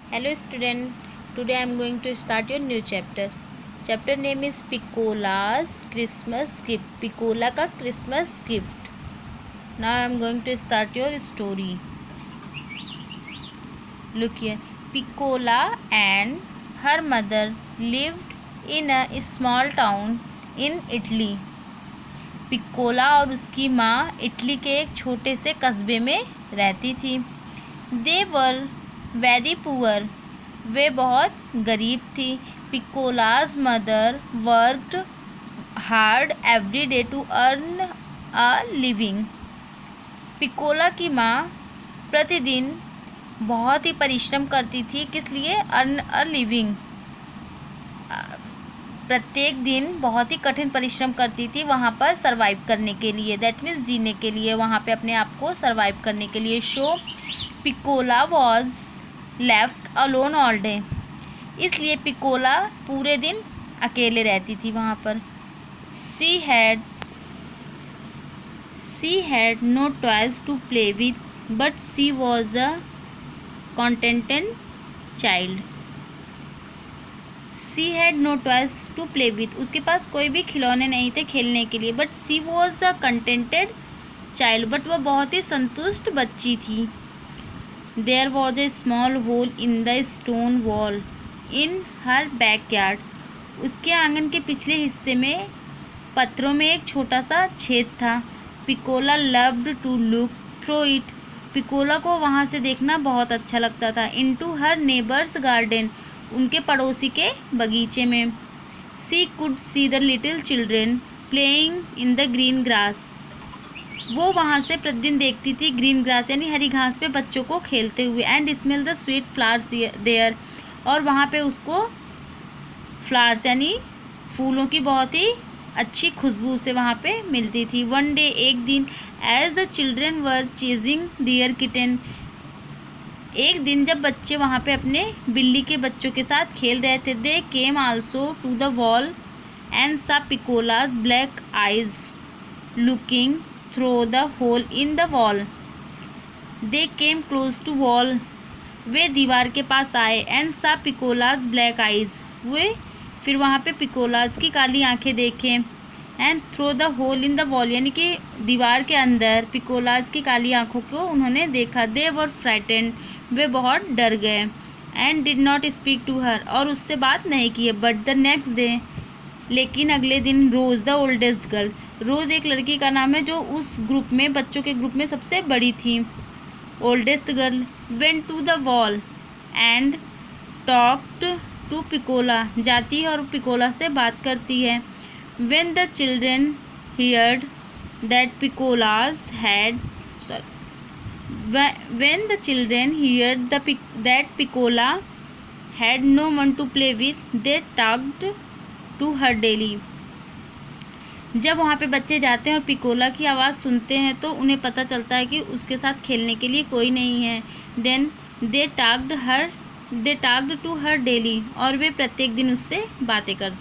Hello student, today I am going to start your new chapter. Chapter name is Piccola's Christmas Gift. Piccola का Christmas gift. Now I am going to start your story. Look here. Piccola and her mother lived in a small town in Italy. पिक्कोला और उसकी माँ Italy के एक छोटे से कस्बे में रहती थी. दे वर वेरी पुअर. वे बहुत गरीब थी. Piccola's mother worked hard every day to earn a living. Piccola की माँ प्रतिदिन बहुत ही परिश्रम करती थी. किस लिए? Earn a living. प्रत्येक दिन बहुत ही कठिन परिश्रम करती थी वहाँ पर सरवाइव करने के लिए. दैट मीन्स जीने के लिए, वहाँ पे अपने आप को सरवाइव करने के लिए. So Piccola was left alone all day. इसलिए पिक्कोला पूरे दिन अकेले रहती थी वहाँ पर. She had no toys to play with but she was a contented child. She had no toys to play with. उसके पास कोई भी खिलौने नहीं थे खेलने के लिए. But she was a contented child. But वह बहुत ही संतुष्ट बच्ची थी. There was a small hole in the stone wall in her backyard. उसके आंगन के पिछले हिस्से में पत्थरों में एक छोटा सा छेद था. Piccola loved to look through it. Piccola को वहाँ से देखना बहुत अच्छा लगता था. Into her neighbour's garden. उनके पड़ोसी के बगीचे में. She could see the little children playing in the green grass. वो वहाँ से प्रतिदिन देखती थी ग्रीन ग्रास यानी हरी घास पे बच्चों को खेलते हुए. And smell the sweet flowers there. और वहाँ पे उसको फ्लावर्स यानी फूलों की बहुत ही अच्छी खुशबू से वहाँ पे मिलती थी. वन डे, एक दिन, as the children were chasing dear kitten. एक दिन जब बच्चे वहाँ पे अपने बिल्ली के बच्चों के साथ खेल रहे थे. They came also to the wall and saw Piccola's black eyes looking through the hole in the wall. They came close to wall. वे दीवार के पास आए. And saw Piccola's black eyes. वे फिर वहाँ पे पिक्कोलाज की काली आंखें देखें. And through the hole in the wall यानी कि दीवार के अंदर पिक्कोलाज की काली आंखों को उन्होंने देखा. दे वर फ्राइटेंड. वे बहुत डर गए. And did not speak to her. और उससे बात नहीं की. बट द नेक्स्ट डे, लेकिन अगले दिन, रोज़ द ओल्डेस्ट गर्ल. रोज़ एक लड़की का नाम है जो उस ग्रुप में, बच्चों के ग्रुप में सबसे बड़ी थी. Oldest girl went to the wall and talked to Piccola. जाती है और पिक्कोला से बात करती है. When the children heard that Piccola's had when the children heard that Piccola had no one to play with, they talked to her daily. जब वहाँ पे बच्चे जाते हैं और पिक्कोला की आवाज़ सुनते हैं तो उन्हें पता चलता है कि उसके साथ खेलने के लिए कोई नहीं है. Then they talked to her daily. और वे प्रत्येक दिन उससे बातें करते